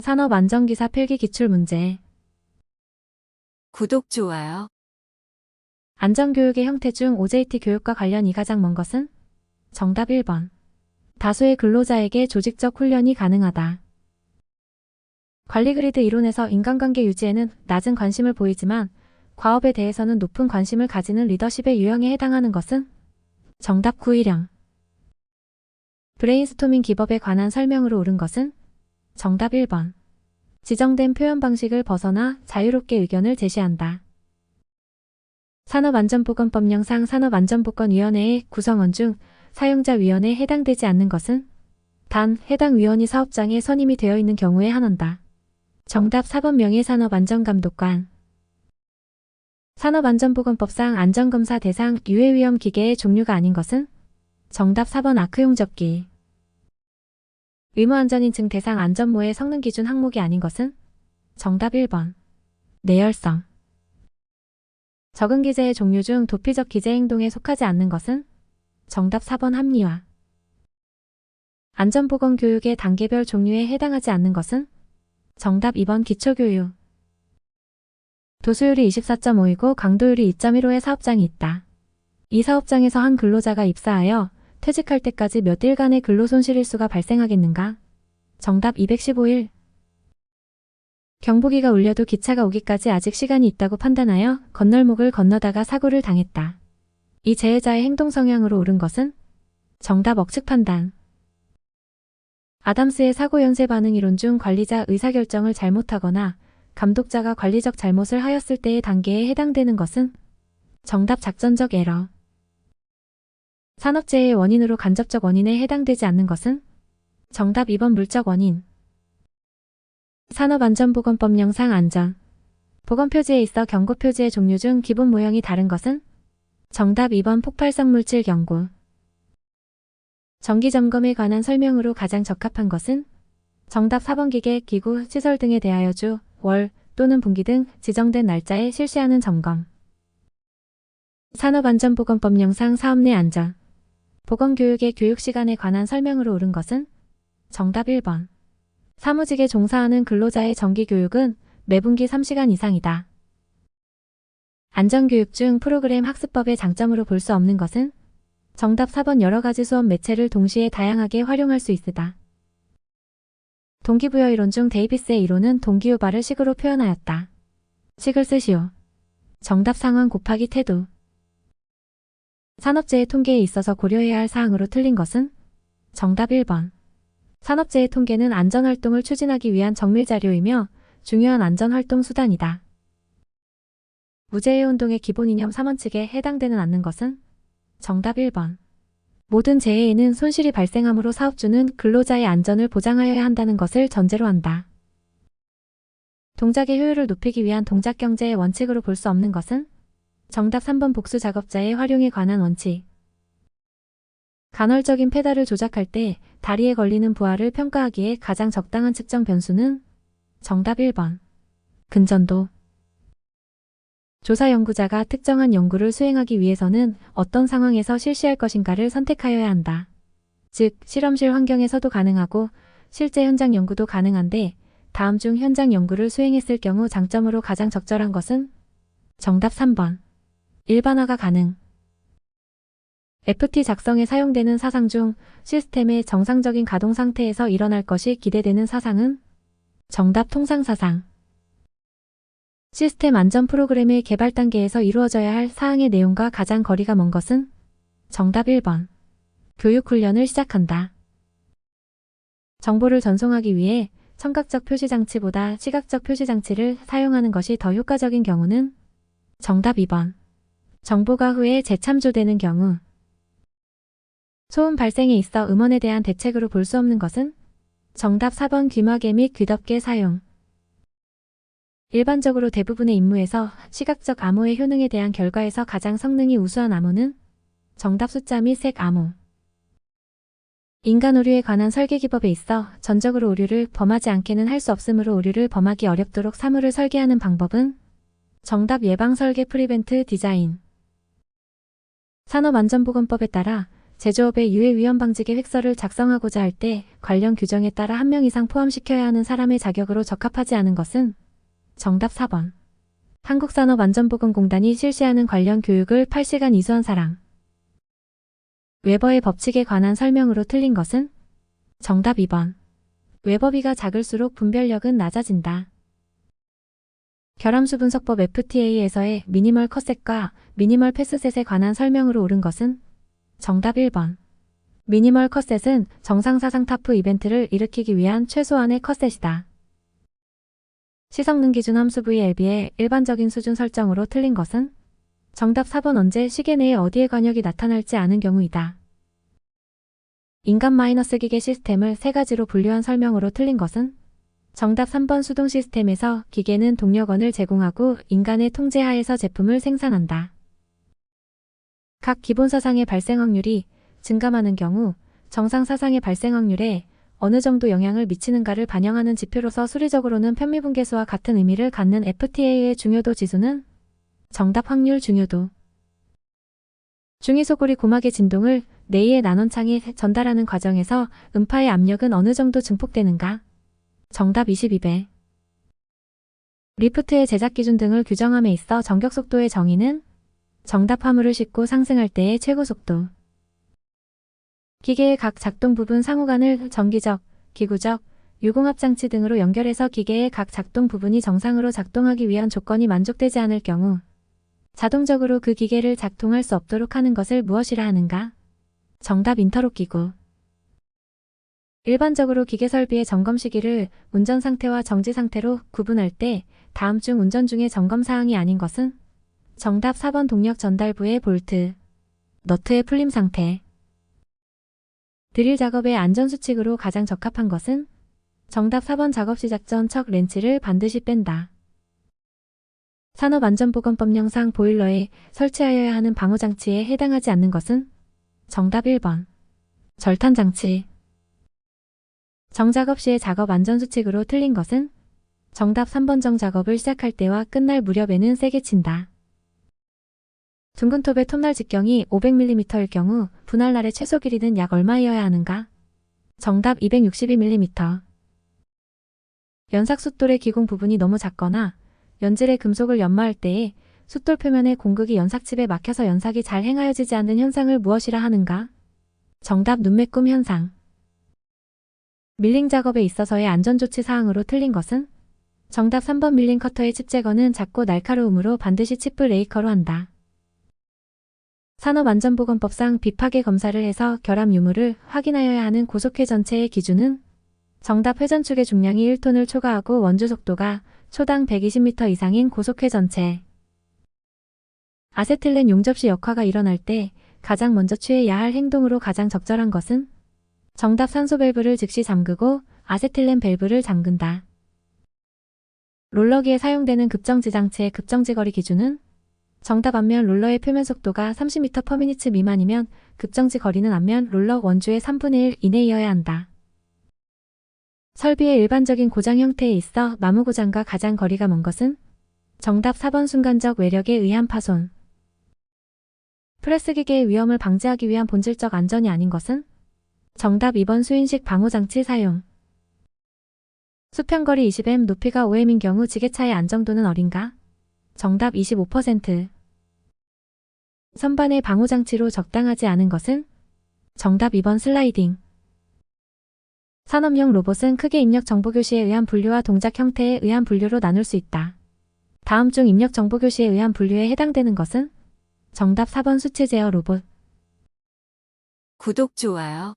산업안전기사 필기 기출문제. 구독, 좋아요. 안전교육의 형태 중 OJT 교육과 관련이 가장 먼 것은? 정답 1번. 다수의 근로자에게 조직적 훈련이 가능하다. 관리그리드 이론에서 인간관계 유지에는 낮은 관심을 보이지만 과업에 대해서는 높은 관심을 가지는 리더십의 유형에 해당하는 것은? 정답 9일형. 브레인스토밍 기법에 관한 설명으로 옳은 것은? 정답 1번. 지정된 표현 방식을 벗어나 자유롭게 의견을 제시한다. 산업안전보건법령상 산업안전보건위원회의 구성원 중 사용자위원회에 해당되지 않는 것은? 단, 해당 위원이 사업장에 선임이 되어 있는 경우에 한한다. 정답 4번 명예산업안전감독관. 산업안전보건법상 안전검사 대상 유해위험 기계의 종류가 아닌 것은? 정답 4번 아크용접기. 의무안전인증 대상 안전모의 성능기준 항목이 아닌 것은? 정답 1번. 내열성. 적응기제의 종류 중 도피적 기제행동에 속하지 않는 것은? 정답 4번 합리화. 안전보건교육의 단계별 종류에 해당하지 않는 것은? 정답 2번 기초교육. 도수율이 24.5이고 강도율이 2.15의 사업장이 있다. 이 사업장에서 한 근로자가 입사하여 퇴직할 때까지 몇 일간의 근로손실일수가 발생하겠는가? 정답 215일. 경보기가 울려도 기차가 오기까지 아직 시간이 있다고 판단하여 건널목을 건너다가 사고를 당했다. 이 재해자의 행동 성향으로 옳은 것은? 정답 억측 판단. 아담스의 사고 연쇄 반응 이론 중 관리자 의사결정을 잘못하거나 감독자가 관리적 잘못을 하였을 때의 단계에 해당되는 것은? 정답 작전적 에러. 산업재해의 원인으로 간접적 원인에 해당되지 않는 것은? 정답 2번 물적 원인. 산업안전보건법령상 안전. 보건표지에 있어 경고표지의 종류 중 기본 모형이 다른 것은? 정답 2번 폭발성 물질 경고. 정기점검에 관한 설명으로 가장 적합한 것은? 정답 4번 기계, 기구, 시설 등에 대하여 주, 월 또는 분기 등 지정된 날짜에 실시하는 점검. 산업안전보건법령상 사업 내 안전. 보건교육의 교육시간에 관한 설명으로 옳은 것은? 정답 1번. 사무직에 종사하는 근로자의 정기교육은 매분기 3시간 이상이다. 안전교육 중 프로그램 학습법의 장점으로 볼 수 없는 것은? 정답 4번 여러 가지 수업 매체를 동시에 다양하게 활용할 수 있으다. 동기부여 이론 중 데이비스의 이론은 동기유발을 식으로 표현하였다. 식을 쓰시오. 정답 상황 곱하기 태도. 산업재해 통계에 있어서 고려해야 할 사항으로 틀린 것은? 정답 1번. 산업재해 통계는 안전활동을 추진하기 위한 정밀자료이며 중요한 안전활동 수단이다. 무재해운동의 기본 이념 3원칙에 해당되는 않는 것은? 정답 1번. 모든 재해에는 손실이 발생하므로 사업주는 근로자의 안전을 보장하여야 한다는 것을 전제로 한다. 동작의 효율을 높이기 위한 동작경제의 원칙으로 볼 수 없는 것은? 정답 3번 복수작업자의 활용에 관한 원칙. 간헐적인 페달을 조작할 때 다리에 걸리는 부하를 평가하기에 가장 적당한 측정 변수는? 정답 1번. 근전도. 조사 연구자가 특정한 연구를 수행하기 위해서는 어떤 상황에서 실시할 것인가를 선택하여야 한다. 즉, 실험실 환경에서도 가능하고 실제 현장 연구도 가능한데 다음 중 현장 연구를 수행했을 경우 장점으로 가장 적절한 것은? 정답 3번. 일반화가 가능. FT 작성에 사용되는 사상 중 시스템의 정상적인 가동 상태에서 일어날 것이 기대되는 사상은? 정답 통상사상. 시스템 안전 프로그램의 개발 단계에서 이루어져야 할 사항의 내용과 가장 거리가 먼 것은? 정답 1번. 교육훈련을 시작한다. 정보를 전송하기 위해 청각적 표시장치보다 시각적 표시장치를 사용하는 것이 더 효과적인 경우는? 정답 2번. 정보가 후에 재참조되는 경우. 소음 발생에 있어 음원에 대한 대책으로 볼 수 없는 것은? 정답 4번 귀마개 및 귀덮개 사용. 일반적으로 대부분의 임무에서 시각적 암호의 효능에 대한 결과에서 가장 성능이 우수한 암호는? 정답 숫자 및 색 암호. 인간 오류에 관한 설계 기법에 있어 전적으로 오류를 범하지 않게는 할 수 없으므로 오류를 범하기 어렵도록 사물을 설계하는 방법은? 정답 예방 설계 프리벤트 디자인. 산업안전보건법에 따라 제조업의 유해 위험 방지 계획서를 작성하고자 할 때 관련 규정에 따라 1명 이상 포함시켜야 하는 사람의 자격으로 적합하지 않은 것은 정답 4번. 한국산업안전보건공단이 실시하는 관련 교육을 8시간 이수한 사람. 웨버의 법칙에 관한 설명으로 틀린 것은 정답 2번. 웨버비가 작을수록 분별력은 낮아진다. 결함수 분석법 FTA에서의 미니멀 컷셋과 미니멀 패스셋에 관한 설명으로 옳은 것은 정답 1번. 미니멀 컷셋은 정상사상 타프 이벤트를 일으키기 위한 최소한의 컷셋이다. 시성능 기준 함수 VLB의 일반적인 수준 설정으로 틀린 것은 정답 4번. 언제 시계 내에 어디에 관역이 나타날지 아는 경우이다. 인간 마이너스 기계 시스템을 세 가지로 분류한 설명으로 틀린 것은 정답 3번. 수동 시스템에서 기계는 동력원을 제공하고 인간의 통제 하에서 제품을 생산한다. 각 기본사상의 발생 확률이 증감하는 경우 정상사상의 발생 확률에 어느 정도 영향을 미치는가를 반영하는 지표로서 수리적으로는 편미분계수와 같은 의미를 갖는 FTA의 중요도 지수는 정답 확률 중요도. 중위소골이 고막의 진동을 뇌의 난원창에 전달하는 과정에서 음파의 압력은 어느 정도 증폭되는가? 정답 22배. 리프트의 제작 기준 등을 규정함에 있어 정격속도의 정의는 정답. 화물을 싣고 상승할 때의 최고속도. 기계의 각 작동 부분 상호간을 전기적, 기구적, 유공합장치 등으로 연결해서 기계의 각 작동 부분이 정상으로 작동하기 위한 조건이 만족되지 않을 경우 자동적으로 그 기계를 작동할 수 없도록 하는 것을 무엇이라 하는가? 정답. 인터롭 기구. 일반적으로 기계 설비의 점검 시기를 운전 상태와 정지 상태로 구분할 때 다음 중 운전 중의 점검 사항이 아닌 것은 정답 4번. 동력 전달부의 볼트, 너트의 풀림 상태. 드릴 작업의 안전수칙으로 가장 적합한 것은 정답 4번. 작업 시작 전 척 렌치를 반드시 뺀다. 산업안전보건법령상 보일러에 설치하여야 하는 방호장치에 해당하지 않는 것은 정답 1번. 절탄장치. 정작업 시의 작업 안전수칙으로 틀린 것은 정답 3번. 정작업을 시작할 때와 끝날 무렵에는 세게 친다. 둥근 톱의 톱날 직경이 500mm일 경우 분할날의 최소 길이는 약 얼마여야 하는가? 정답 262mm. 연삭 숫돌의 기공 부분이 너무 작거나 연질의 금속을 연마할 때에 숫돌 표면의 공극이 연삭칩에 막혀서 연삭이 잘 행하여지지 않는 현상을 무엇이라 하는가? 정답. 눈매꿈 현상. 밀링 작업에 있어서의 안전조치 사항으로 틀린 것은 정답 3번. 밀링 커터의 칩 제거는 작고 날카로움으로 반드시 칩을 레이커로 한다. 산업안전보건법상 비파괴 검사를 해서 결함 유무를 확인하여야 하는 고속회 전체의 기준은 정답. 회전축의 중량이 1톤을 초과하고 원주 속도가 초당 120m 이상인 고속회 전체. 아세틸렌 용접시 역화가 일어날 때 가장 먼저 취해야 할 행동으로 가장 적절한 것은 정답. 산소 밸브를 즉시 잠그고 아세틸렌 밸브를 잠근다. 롤러기에 사용되는 급정지 장치의 급정지 거리 기준은 정답. 앞면 롤러의 표면 속도가 30m/min 미만이면 급정지 거리는 앞면 롤러 원주의 3분의 1 이내이어야 한다. 설비의 일반적인 고장 형태에 있어 마무 고장과 가장 거리가 먼 것은 정답. 4번. 순간적 외력에 의한 파손. 프레스 기계의 위험을 방지하기 위한 본질적 안전이 아닌 것은 정답. 2번. 수인식 방호장치 사용. 수평거리 20m, 높이가 5m인 경우 지게차의 안정도는 어린가? 정답. 25%. 선반의 방호장치로 적당하지 않은 것은 정답. 2번. 슬라이딩. 산업용 로봇은 크게 입력 정보 교시에 의한 분류와 동작 형태에 의한 분류로 나눌 수 있다. 다음 중 입력 정보 교시에 의한 분류에 해당되는 것은 정답. 4번. 수치 제어 로봇. 구독, 좋아요.